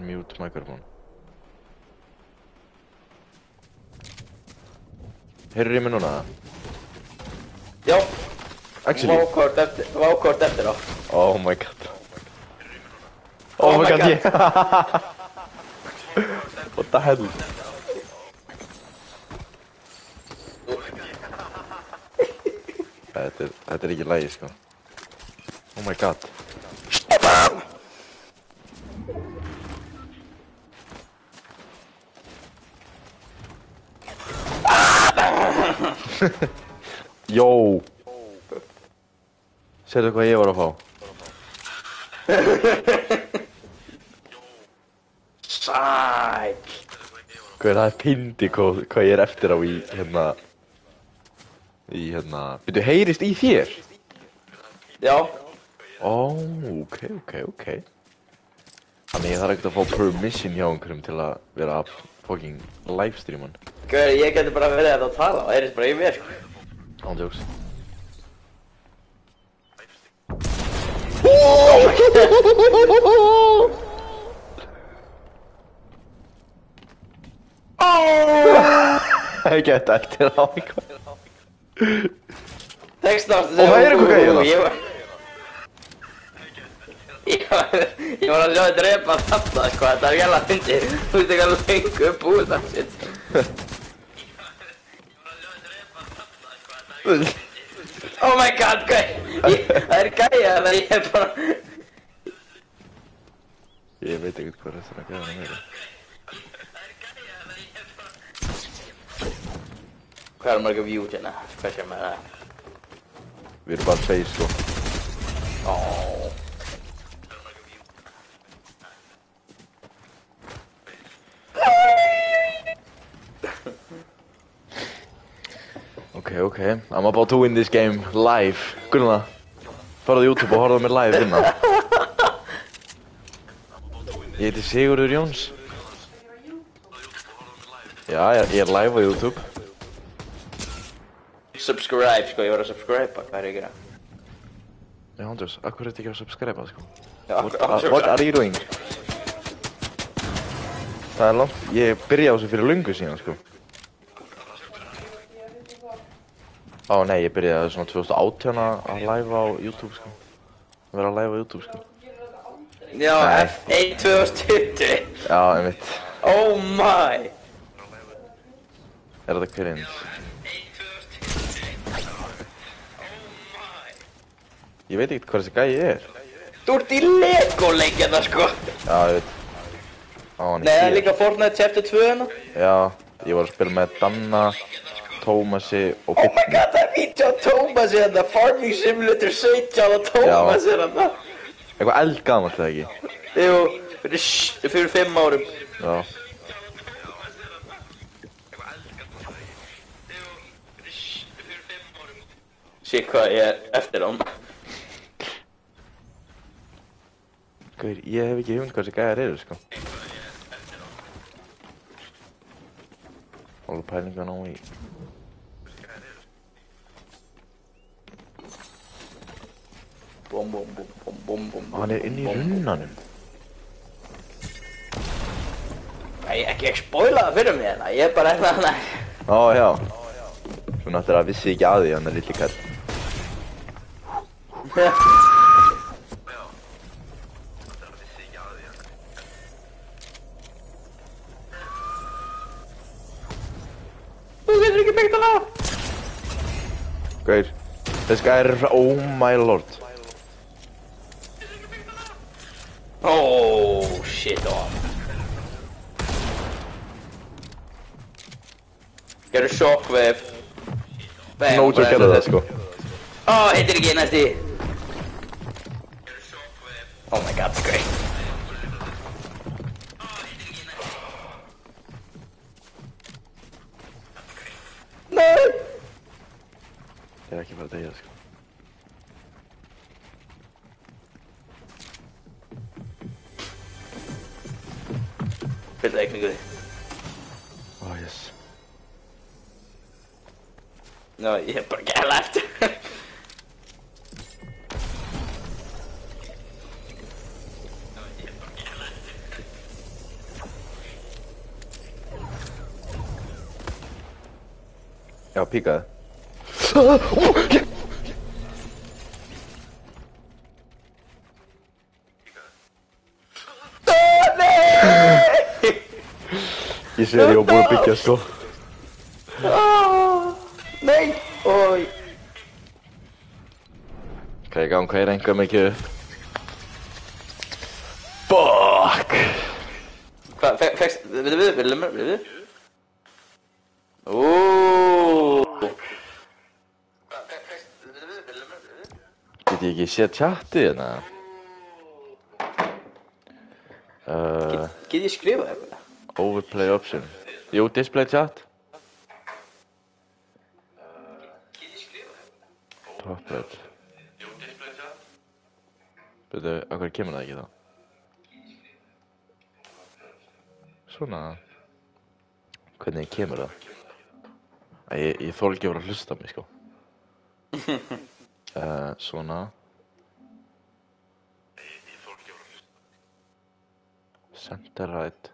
Mute microphone. Heyrðu í mig núna? Já. Actually. Vákort eftir á. Oh my god. Oh my god, yeah. What the hell? Þetta er ekki lagi, sko. Oh my god. Stefán! Jó. Sérðu hvað ég var að fá? Sæl. Hvað það pindi hvað ég eftir á í Byrju, heyrist í þér? Já. Ó, ok. Þannig ég þarf ekkert að fá permission hjá einhverjum til að vera að fucking livestreaman. Gauður, ég geti bara verið að tala og heyrist bara í mér, sko. Ándjóks. Ég geti eftir á eitthvað. Textast. Og það er eitthvað gæði Ég var að sjá að drepa þarna, sko, þetta er gæla fyndið. Þú veist ekki alveg lengur búið það sitt. Oh my god, það er gæja það ég er bara... Ég veit ekkert hvað þessana gæðan er. Hvað er marga views hérna? Hvað sem er það? Við erum bara tveir, sko. Okay. I'm about to win this game live. Gunnar, farðu á YouTube og horfðu á mér live vinna. Ég heiti Sigurður Jóns. Já, ég er live á YouTube. Subscribe, sko, ég var að subscribe, hvað er ég að gera? Já, Andrés, akkur er þetta ekki að subscribe, sko? Já, What are you doing? Það er langt, ég byrjaði á þessu fyrir löngu síðan, sko. Ó nei, ég byrjaði svona 2018 að live á YouTube, sko. Vera live á YouTube, sko. Já, F1 2020. Já, einmitt. Oh my. Er þetta hver eins? Ég veit ekkert hvað þessi gæi er. Þú ert í Lego-leikjana, sko. Já, ég veit. Nei, það er líka Fortnite Chapter 2 hérna. Já, ég var að spila með Danna, Tómasi og Bigni. Oh my god, það er vídeo á Tómasi hérna, Farming Simulator 17 og Tómasi hérna. Eitthvað eldgamalt eða ekki? Jú, fyrir 5 árum. Já. Sér hvað ég er eftir án. Gauður, ég hef ekki hugmynd hvað þessi gæjar eru, sko. Alveg pælingan á í. Bom. Hann er inn í runnanum. Nei, ekki spoila það fyrir mig hérna, ég er bara eitthvað hana. Ó, já. Svo náttúrulega vissi ekki að því, hann er lilli kall. Þú getur ekki byggt hann á. Gauður, þessi gæjar er oh my lord. Oh, shit on. Gerðu shockwave. Nót að gera það, sko. Ó, heitir ekki næsti. Oh my god, great. Nei! Ég er ekki bara að deyja, sko. Fylgðu eikningu þig. Ó, yes. Ná, ég er bara gæla eftir. Já, píkaði. Ég sé þér, ég var búinn að byggja, sko. Nei! Oj! Ok, ég ganga hér enga mikið upp. Fuck! Hvað, fegst, við? Oooo! Get ég ekki séð tjatti hérna? Get ég skrifað eitthvað? Overplay option. Jú, display chat. Top red. Byrju, af hverju kemur það ekki þá? Svona. Hvernig kemur það? Ég þoli ekki að vera að hlusta á mig, sko. Svona. Center right.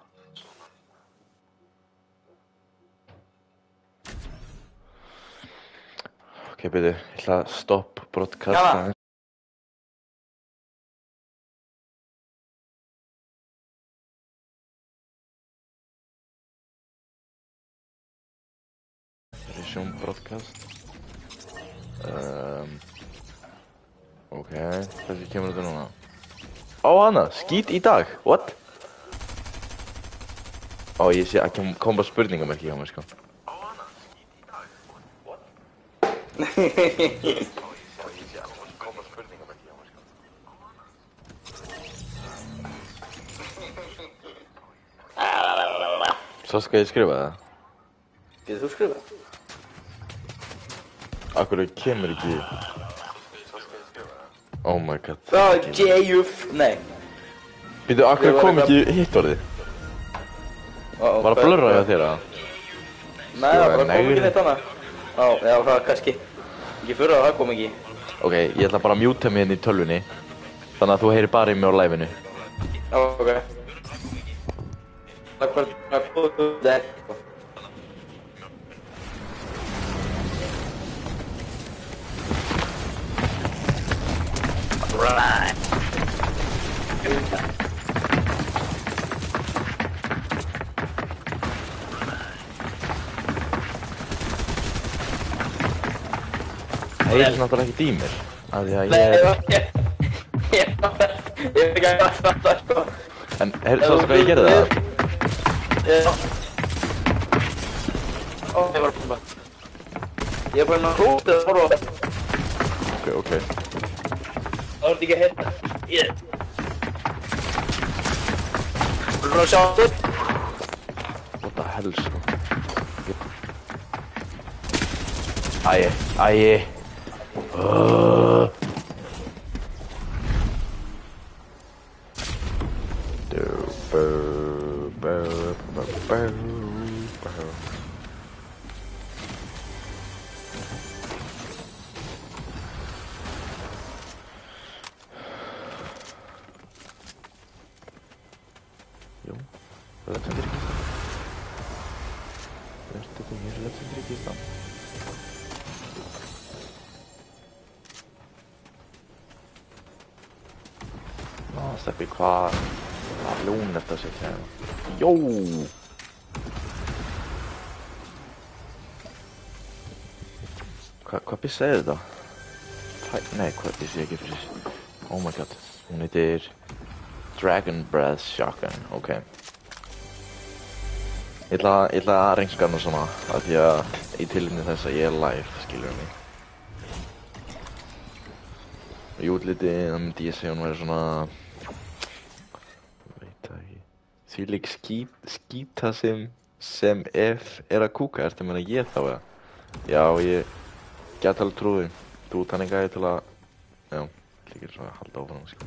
Ok, byrju, ég ætla að stopp broadcast. Jæja. Resume broadcast. Ok, þessi kemur þetta núna. Ó, Anna, skít í dag, what? Ó, ég sé að kom bara spurningamerki hjá mér, sko. Svo skal ég skrifa það. Getur þú skrifað? Akkur kemur ekki. Oh my god. J-Uf, nei. Býtu, akkur kom ekki hitt orðið? Var að blurra hjá þér að? Nei, það bara kom ekki neitt annað. Já, það kannski. Ekki fyrir að það kom ekki. Ok, ég ætla bara að mjúta mig hérna í tölvunni. Þannig að þú heyrir bara í mig á live-inu. Ok. Það er bara búið það. Right. Það er náttúrulega ekkert í mér. Af því að Nei, ég... ég er ekki að fatta, sko. En, sástu hvað ég gerði það? Já. Ó, ég var bara... Ég er bara að hróta það horfa á þetta. Ok. Það voru ekki að hérna. Ég... Þú erum að sjá þetta? What the hell, sko? Æi. Jú, Legendary Kistan. Steppi, hvað ljón þetta að setja hérna? Jó! Hvað bissa er þetta? Nei, hvað bissa ég ekki fyrir? Oh my god, hún heitir Dragon Breath Shotgun, ok. Ég ætla að reynska hana svona, af því að í tilefni þess að ég er live, skilur mig. Í útliti, það myndi ég segja hún væri svona... Þvílík skýta sem ef er að kúka, ertu að meina ég þá eða? Já, ég get alveg trúið. Þú ert þannig gæði til að... Já, líkir svo að halda áfram, sko.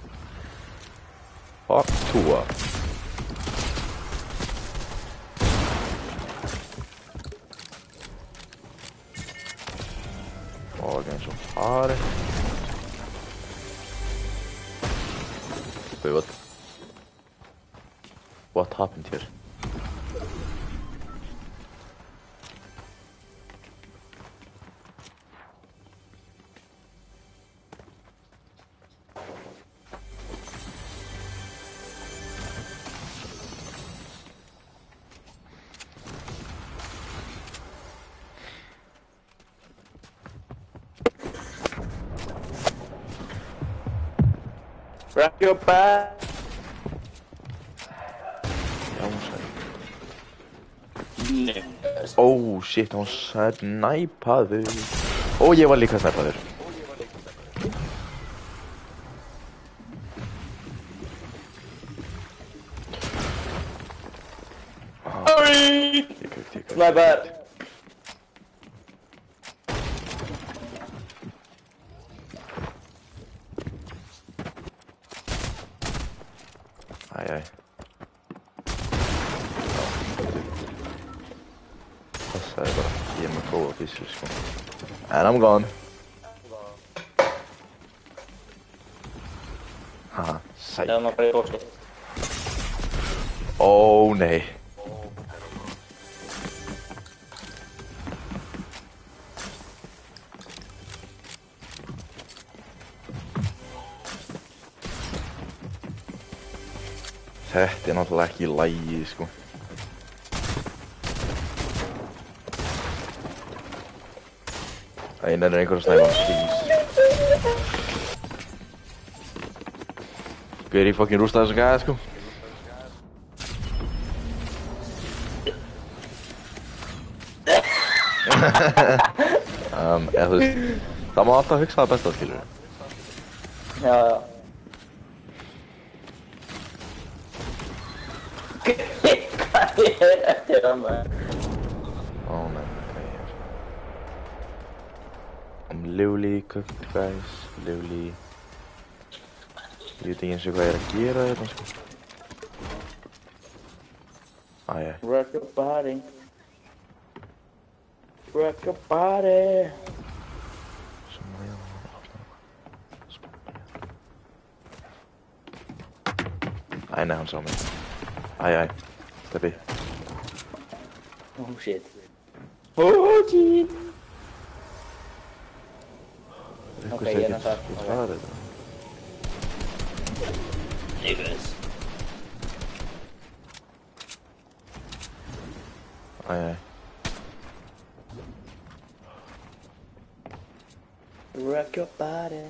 Og túa. Og eins og fari. Wait, what happened here? Rock your body. Já, hún sagði. Nei. Oh shit, hún snæpaður. Og ég var líka snæpaður. Oi! Sniper! Æj, æj. Passaði bara, ég er með góða bíslu, sko. And I'm gone. Haha, sæk. Það er maður bara í bóksi. Ó, nei. Þetta er náttúrulega ekki í lagi, sko. Æ, nennir einhver að snæfa, please. Guður, ég fucking rústa þessum gæða, sko. Eða þú veist, það má alltaf hugsa það besta, skilur. Já, já. Hvað er eftir það maður? Ó, nei, hvað er það? I'm literally cooked, guys. Literally. Ég veit ekki eins og hvað ég er að gera þetta, sko. Æj, æj. Rock your body. Rock your body. Æ, nei, hann sá mig. Æj, æj. Steppi. Oh shit. Oh shit. Ok, ég er náttúrulega. Þú svarir þetta. Niggas. Æj, æj. Rock your body.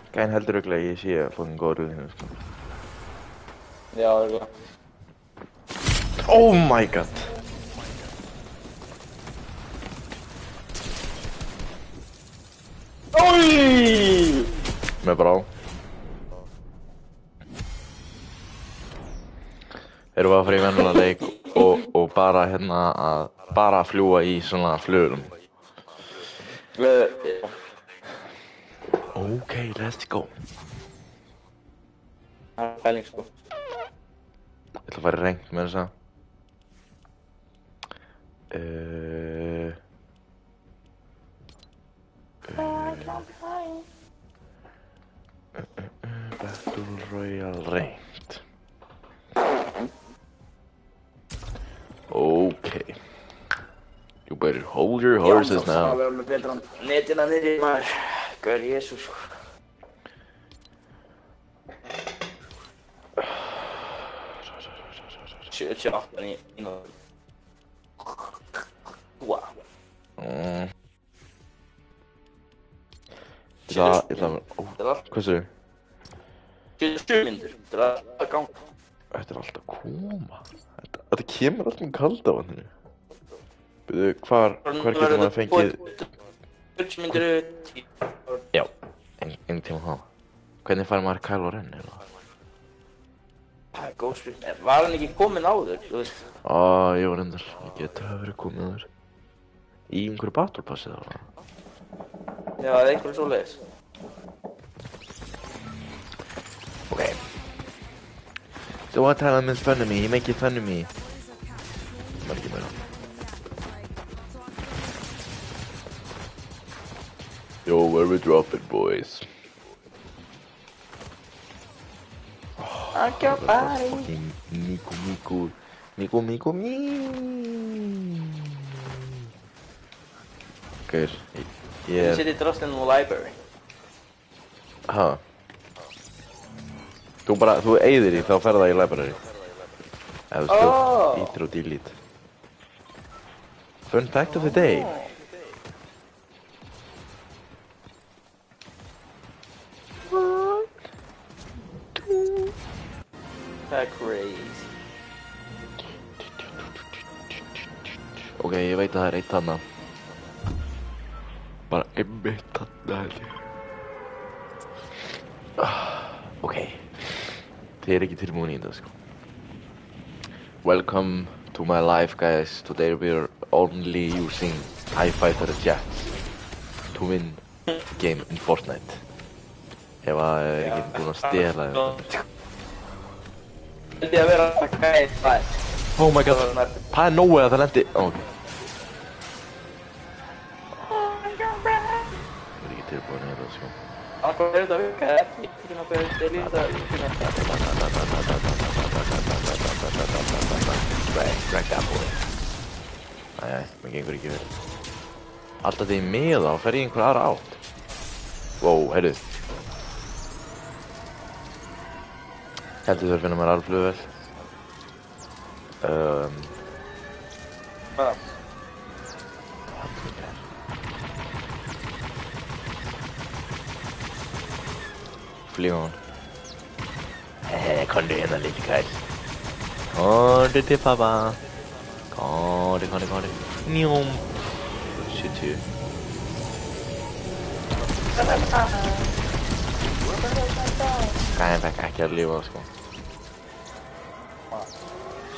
Gæn heldur örugglega að ég sé að fucking góður úr hérna, sko. Já, það er góð. Oh my god. Oi! Með brá. Erum við að fara í venjulegan leik og bara hérna bara að fljúga í svona flugum. Ok, let's go. Það er pæling sko. Ég ætla að fara í rengt með þessa. Battle Royale rengt. Okay. You better hold your horses now. Það verður með betra netina niðri maður. Guður, Jesús sko. Sjötjö áttan í náðu. Wow. Ég ætla að... Hvað séu? 77 myndir. Þetta er að ganga. Þetta er alltaf að koma. Þetta kemur alltaf um kaldavatninu. Byrju, hvar getur maður fengið... 40 myndir 10. Já, einhvern tíma þá. Hvernig fær maður Kylo Ren, eða? Það er góð spurning. Var hann ekki kominn áður, þú veist? Ég var reyndar. Ég geti hafa verið komið áður. Í einhverju Battle Passi þá. Já, það er einhverju svoleiðis. Okay. So what time is fun of me? You make it fun of me. Var ekki meira. Yo, where we dropping, boys? Rock your body. Fucking Miku. Gaur, Ég seti drostin á library. Ha? Þú eyðir í, þá ferð það í library. Eða þú ítir og delete. Fun fact of the day. Ok, ég veit að það er eitt þarna. Bara einmitt þarna held ég. Ok. Þið er ekki tilbúin í þetta sko. Welcome to my life guys. Today we're only using TIE Fighter jets to win game in Fortnite. Ef að er ekki búin að stela þetta. Held ég að vera að gæði það. Oh my god. Það er nógu að það lendi. Ok. Ég er ekki tilbúin í þetta sko. Akkur er þetta virka ekki. Ekki nokkuð að líta Drag that boy. Æjæj, mér gengur ekki vel. Alltaf þegar ég með þá fer ég einhver aðra átt. Wow, heyrðu. Heldur þau að finna mér alflugvél. Hvað? Fljóðan. Komdu hérna lille kall. Komdu til pappa. Komdu. Njóm. Shit. Gæðin fekk ekki að lifa sko.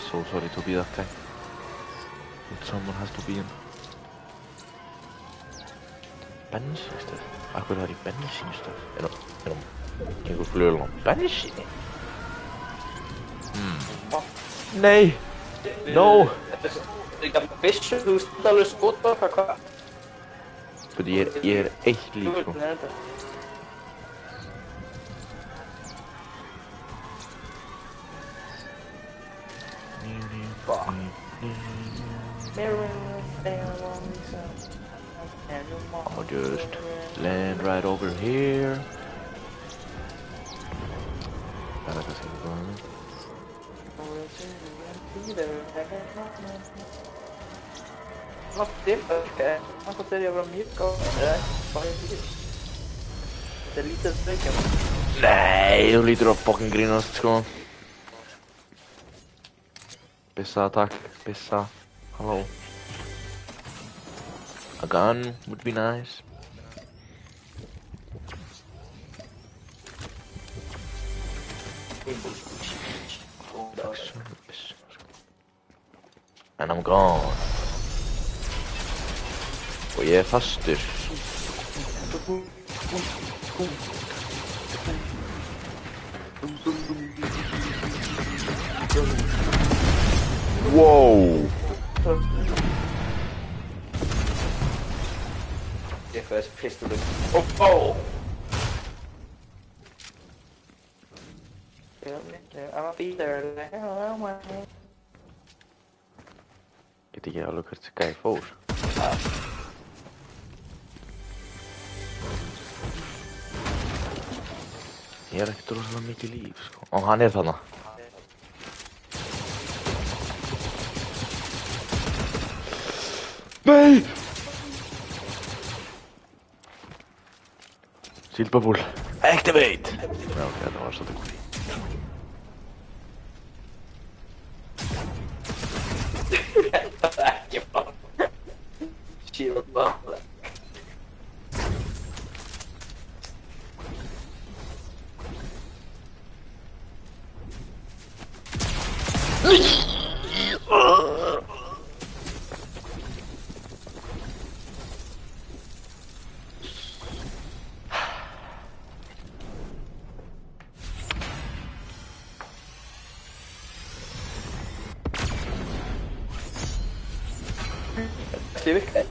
So sorry to be that guy. But someone has to be in. Bensínstöð? Akkur er það í bensínstöð? Er einhver flugvél á bensíni? Nei! No! Líka byssu, þú stund alveg skotbaka, hvað? Fordi ég er eitt líf sko. I'll just land right over here. Það er kannski ekki góða mynd. Náttúrulega okay. Annars er ég að vera mjög gáð. Bara ég líka. Þetta er lítið streikja. Nei, þú lítur að fucking grínast sko. Bissa, takk. Bissa. Halló. A gun would be nice. And I'm gone. Og ég er fastur. Wow. Ég fæði þessi pistolum. Oh! I'm a beater. Get ekki alveg hvert þessi gæi fór. Ég er ekkert rosalega mikið líf sko. Ó, hann er þarna. Nei! Silbabúl. Activate! Já, ok, það var svolítið cool. Það er ekki bara. Shield bara. Styrka?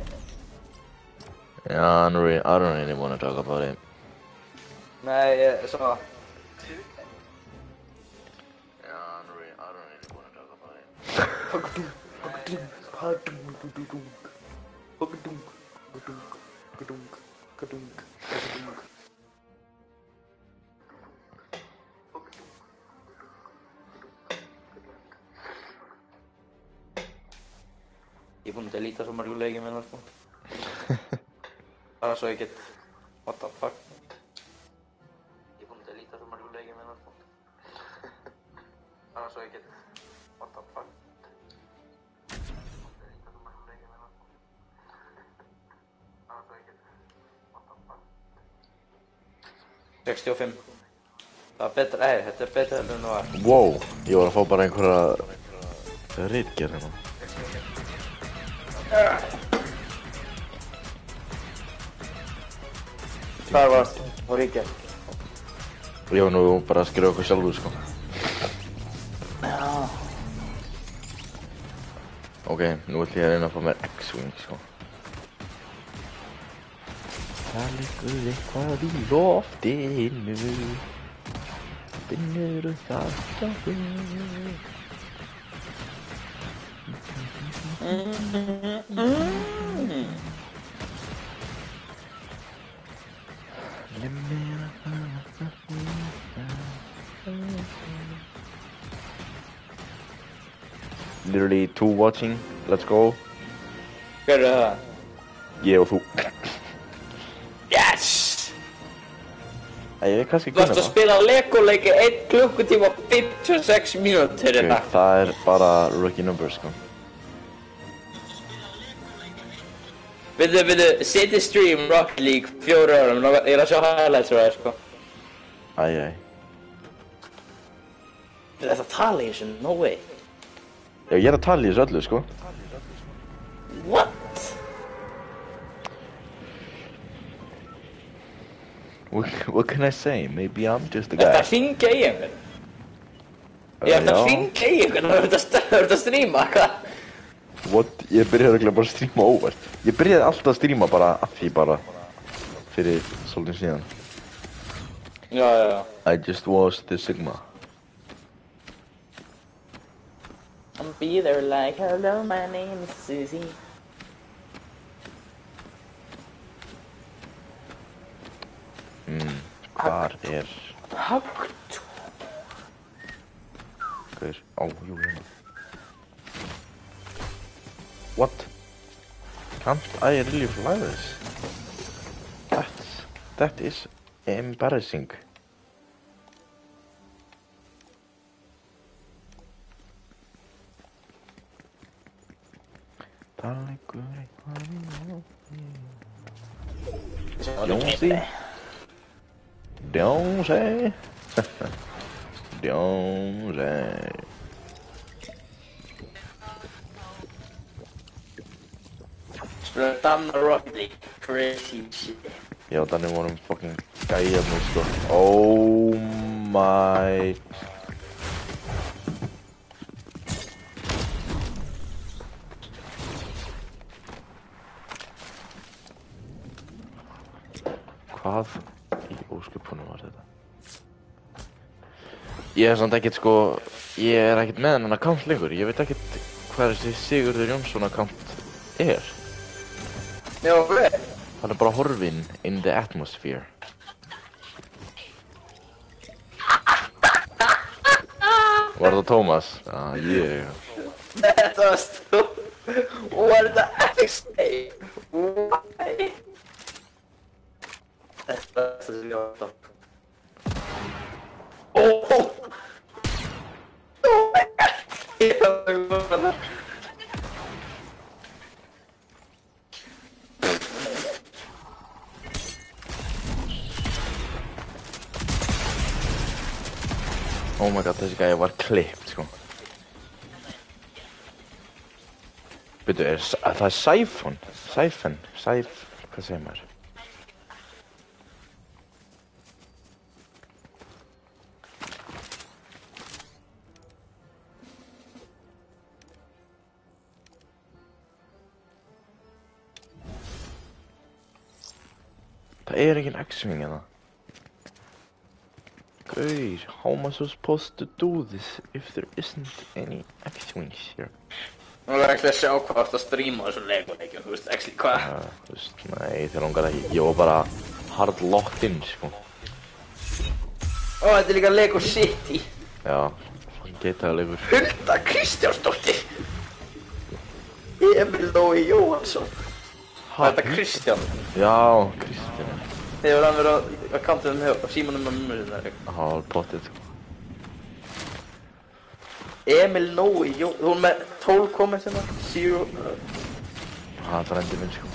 Yeah, I don't really want to talk about it. Nej, så. Yeah, I don't really want to talk about it. Ég er búinn að deleta svo margur leikir með það sko. Bara svo ég get... What the fuck? Ég er búinn að deleta svo margur leikir með það sko. Bara svo ég get... What the fuck? Ég er búinn að deleta svo margur leikir með það. 65. Það var betra, þetta er betra en það var. Wow, ég var að fá bara einhverja ritgerð hérna. Hvar varst þú? Á ríkja? Ég var nú bara að skrifa okkur sjálfur, sko. Já. Ok, nú ætlum ég að reyna að fá mér X-Wing, sko. Það liggur eitthvað í loftinu. Finnur það sjálfur. Literally two watching, let's go. Hver það? Ég og þú. Yes! Ég er kannski Þú varst að það. spila Lego-leiki 1 klukkutíma og 56 mínútur Ok, það er bara rookie numbers, sko. Við City Stream Rocket League 4 árum, ég er að sjá highlights úr það, sko. Æ. Þetta tala í þessu, no way. Já, ég er að tala í þessu öllu, sko. What? What can I say? Maybe I'm just a guy. Þetta hringja í einhvern. Ég ætti að hringja í einhvern og verður að stríma, hvað? What? Ég byrjaði örugglega bara að stríma óvart. Ég byrjaði alltaf að stríma bara af því bara fyrir svolítið síðan. Já. I just was the Sigma. I'll be there like, hello, my name is Susie. Hvar er... Hátt. Gaur? Ó, jú, hérna. What? Can't I really fly this? That is embarrassing. Það liggur eitthvað í loftinu. Don't say. Don't say. Spila Danna Rocket League, crazy shit. Já, þannig vorum fucking gæjarnir, sko. Oh my... Hvað í ósköpunum var þetta? Ég er samt ekkert, sko... Ég er ekkert með hennan account lengur. Ég veit ekkert hvað þessi Sigurður Jónsson account er. Já, hvað? Hann er bara horfinn in the atmosphere. Var það Tómas? Já, ég... Þetta var stúr. What the X-Day? Why? Þetta var það sem ég var að stoppa. Oh my god! Ég var að glóða það. Oh my god, þessi gæja var klippt, sko. Byrju, það er Sæfon? Sæfen? Hvað segir maður? Það er engin X-Wing hérna. Gaur, how am I supposed to do this if there isn't any X-Wings here? Nú er ekki að sjá hvað þú ert að stríma á þessum Lego-leikjum, þú veist, actually, hvað? Þú veist, nei, þeir langar ekki. Ég var bara hard locked in, sko. Ó, þetta er líka Lego City. Já, fann getaði leikur. Hulda Kristjánsdóttir. Emil Lói Jóhansson. Þetta er Kristján. Já, Kristján. Hefur hann verið á kantinum hjá símanum með mömmu sinna? Það var pottið, sko. Emil Nói, þú er með 12 komment hérna, 0. Það er frendi minn, sko.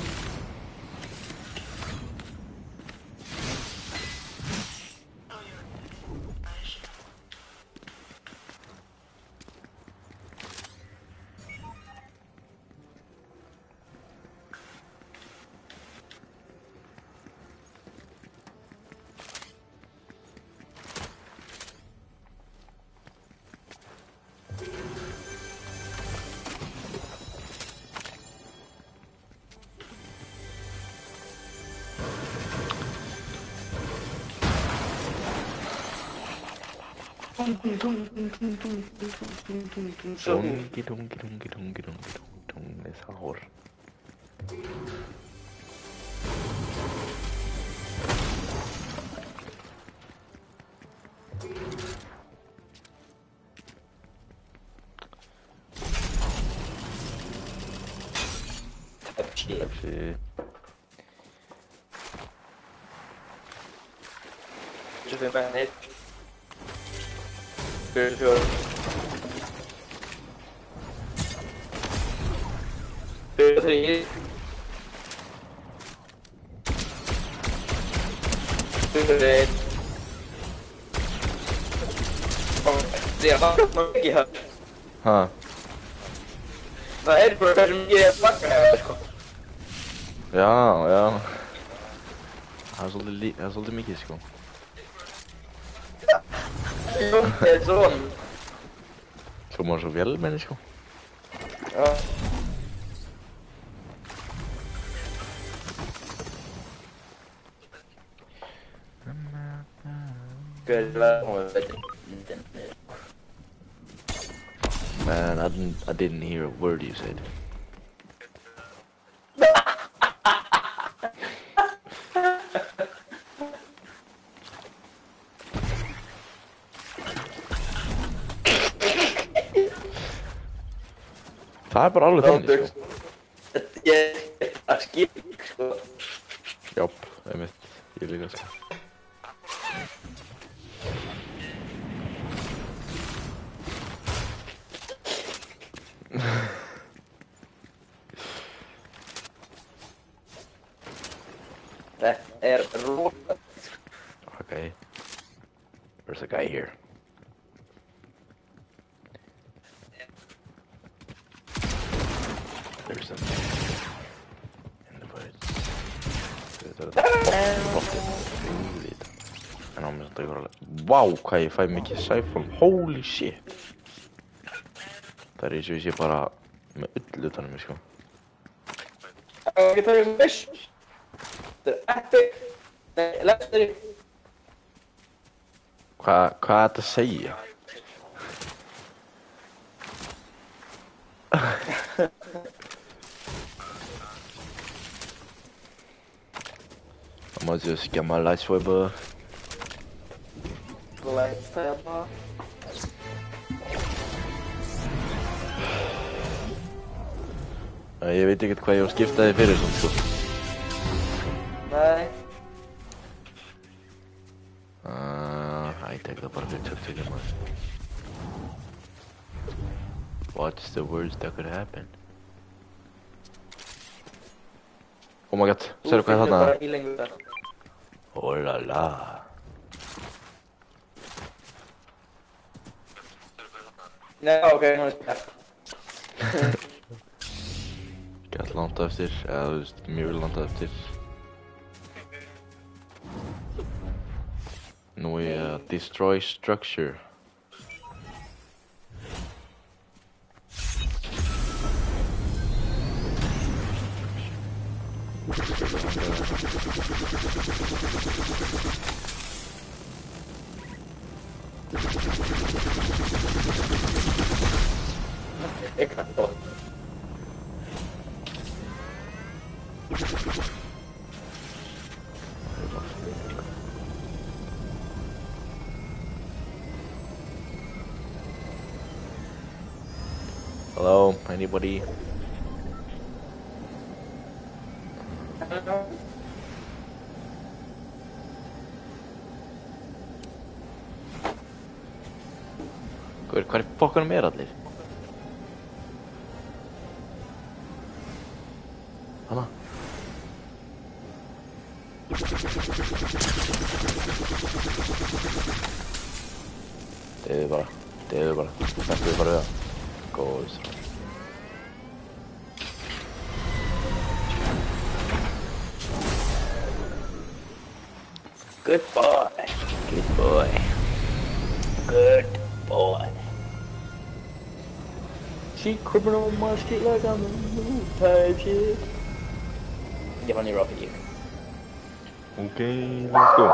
Dungi, dungi, dungi, dungi, dungi, dungi, sahur. Shit. شوف بقى هيك شوف Ha. Vad är det för att de ger backen här? Já, já. Það er svolítið mikið, sko. Det är sån. Hljómar svo vélmenni, sko. Ja. Man, I didn't hear a word you said. Það er bara alveg þannig, sko. Ég er skip, sko. Jáp, einmitt. Ég líka, sko. Det är rått. Okay. There's a guy here. There's a man in the woods. En á mér þetta ykkur alveg. Vá, hvað ég fæ mikið sæfram. Holy shit. Það er eins og ég sé bara með ull utan um mig, sko. Jag tar en fish. Det är epic. Nej, legendary. Hvað er þetta að segja? I might just get my light swiper. Lightsaber. Ég veit ekkert hvað ég var að skipta þig fyrir svona, sko. Nej. Ég tek það bara fyrir töktökjum, maður. What's the worst that could happen? Oh my god, ser du hvað er þarna? Oh la la. Nej, okej, nu är det. Gætt langt eftir, eða þú veist, mjög langt eftir. Nú er ég að destroy structure. Hello, anybody? Hvað er fokkanum allir? Hanna? Deyðu bara. Þetta er bara við það. Góðs. Good boy. Good boy. Good boy. She creeping on my street like I'm a new type shit. Jag var ny rocket you. Okay, let's go.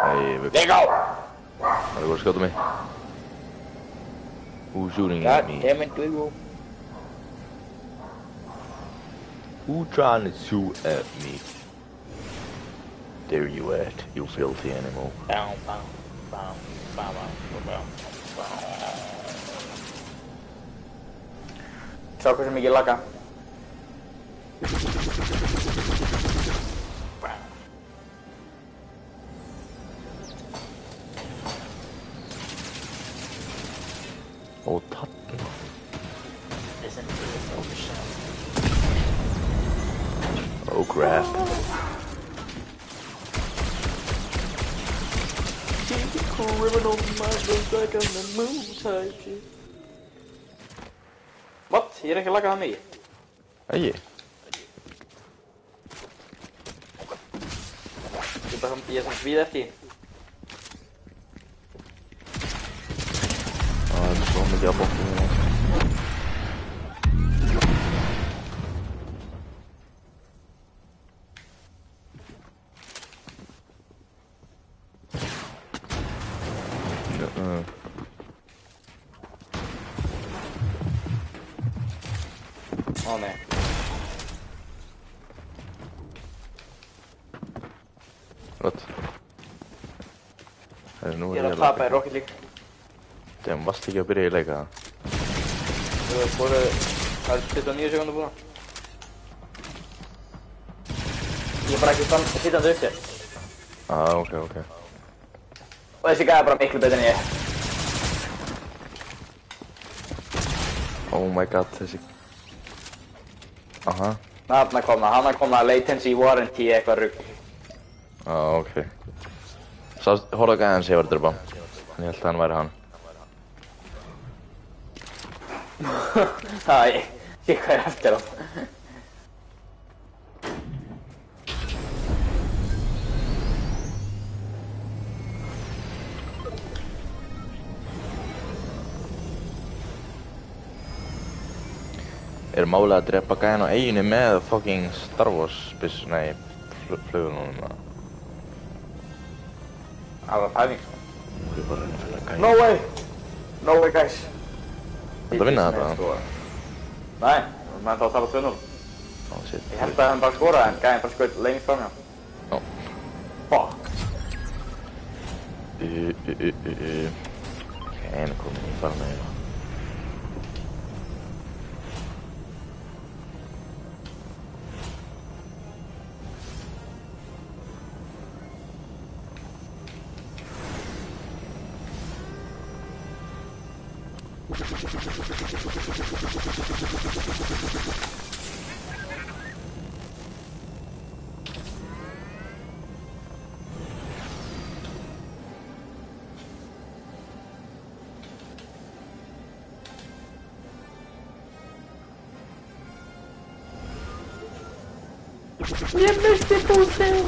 Hey, Let go! Það er að skjóta mig. Who's shooting God at me? damn it, Google. Who trying to shoot at me? There you at, you filthy animal. Bám, bám, bám, bám, bám, bám, bám. Sjá hversu mikið lagga. Ó, þarna. Oh crap. What? Ég er ekki að lagga það mikið. Æi. Ég er samt víð eftir því. Það er svo mikið að bókta mér. Ó nei. What? Nú Ég er að tapa í Rocket League. Þeim varst ekki að byrja í leika. Þú hefur borðið, það er 29 sekúndur búin. Ég er bara ekki sittandi upp sér. Ok. Og þessi gæði er bara miklu betur en ég. Oh my god, þessi. Aha. Hann að komna latency warranty eitthvað rugg. Ok. Horfðu gæðan sem ég var að dröpa. En ég held að hann væri hann. Það ég hvað er eftir á. Er málið að drepa gæðan á eiginu með fucking Star Wars byssu, nei, flugunum það? Það var pæling. Ég er bara að reyna að finna gæðan. No way! No way guys. Þetta að vinna þetta? Nei, maður þá að tala 2-0. Oh shit. Ég held að hann bara skoraði en gæðin bara skaut lengst fram hjá. Já. Fuck. Ok, nú komum ég bara með það. Ég misti bústinn!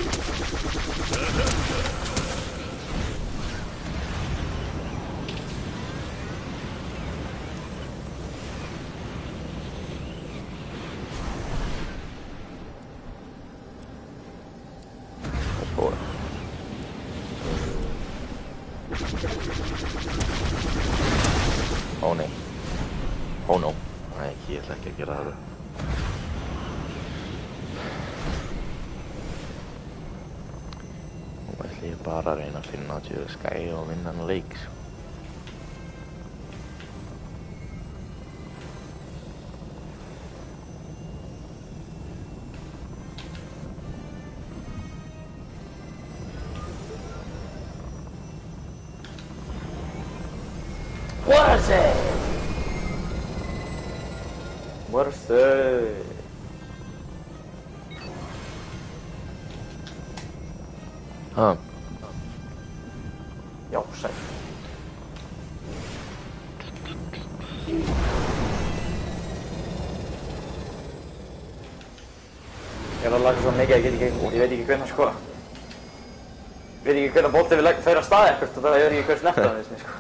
Ó nei. Ó no. Nei, ég ætla ekki að gera það. Nú ætla ég bara að reyna að finna Júðu Skæ og vinna hann leik. What is it? What is it? Ha? Já, sæl. Ég er að laga svo mikið að ég veit ekki hvernig sko. Ég veit ekki hvernig boltið við fer að staða ekkert og það er ekki hver snert á þessu sko.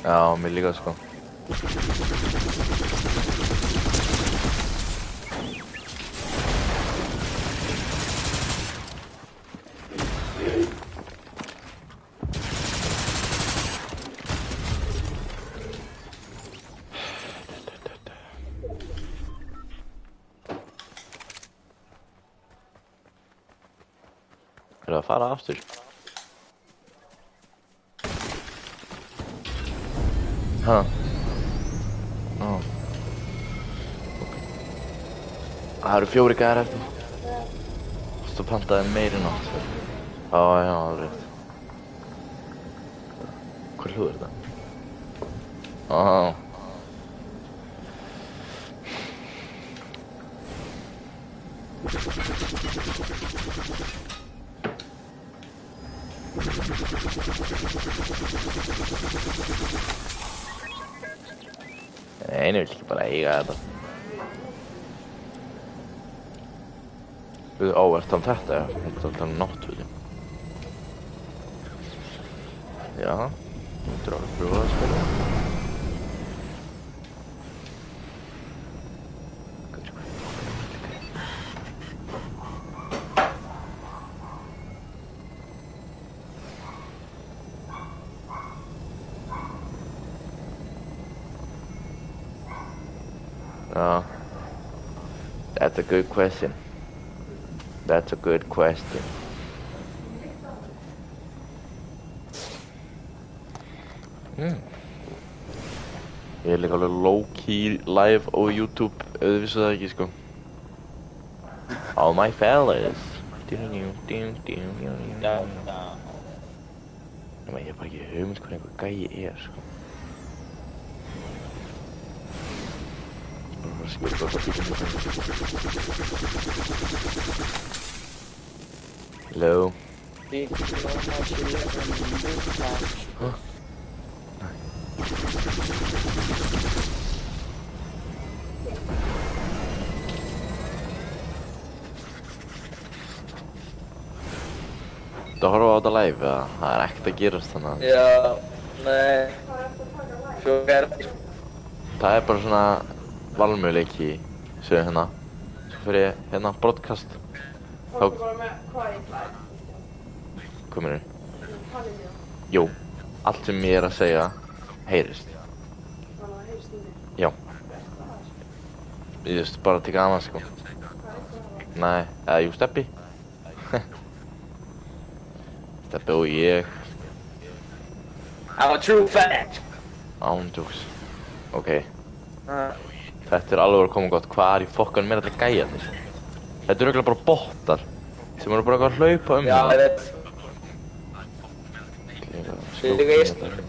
Já, mér líka sko. að fara aftur. Ha? Ó. Það eru 4 gæðar eftir. Þú pantaði meiri nátt. Já, alveg. Hvað hljóð er þetta? Nei, ég vil ekki bara eiga þetta. Ertu um þetta, já? Ertu um náttúrulega? Já, þú ert að pröfa að spila. That's a good question. That's a good question. Ég er líka alveg low-key live á YouTube, vissu það ekki, sko. All my fellas. Ég er bara ekki hugmynd hvað einhver gæi er, sko. Hello. Huh? Þú horfa á þetta live, eða? Það er ekkert að gerast þannig að... Já, nei. Svo gerði. Það er bara svona valmöguleiki, séu hérna. Svo fyrir ég hérna broadcast. Þú bara með hvað í live? Hvað meinarðu? Talið mér. Jú, allt sem ég er að segja heyrist. Þannig að það heyrst í mig. Já. Ég veist bara að teka annað, sko. Hvað er það? Nei, eða jú, Steppi. Steppi og ég. I'm a true fan. Ándjóks. Ok. Þetta er alveg að koma gott. Hvað er í fokkanum með þetta gæjarnir? Þetta eru örugglega bara bottar sem eru bara eitthvað að hlaupa um Já, ég veit.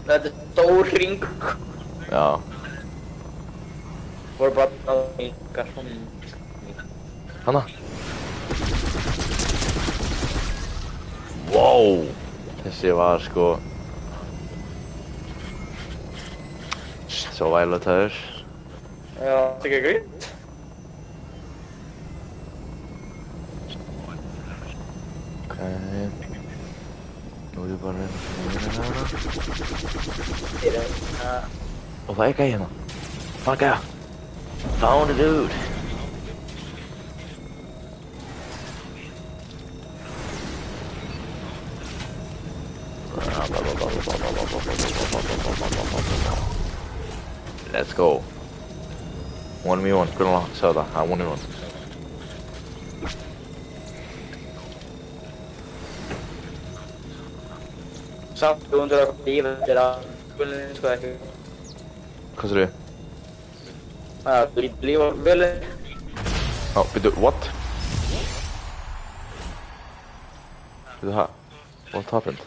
Þetta er stór hring. Já. Voru bara að ykkar. Hanna. Wow. Þessi var sko svo vælutaður. Já, þetta er ekki grýnt. Ok. Nú er ég bara að reyna að finna hérna. Og það er gæi hérna. Það er gæja. Found a dude. Let's go. 1v1, hvernig langt sagði það? Það er 1v1. Samt þú undir að lífa þér að völinn, sko ekki. Hvað sér ég? Lífa völinn. Ó, byrju, what? Byrju það? What happened?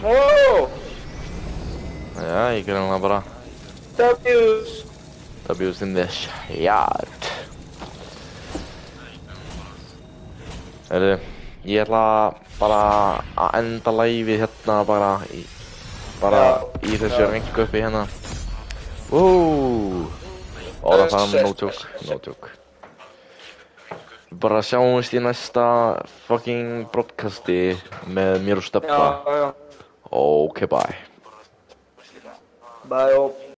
Wow! Já, ég gerði hann bara W's. W's in the yard. Heyrðu, ég ætla bara að enda liveið hérna bara í þessu rank uppi hérna. Ó, það fann no joke, no joke. Bara sjáumst í næsta fucking broadcasti með mér og Steppa. Já. Ok, bye. Bye.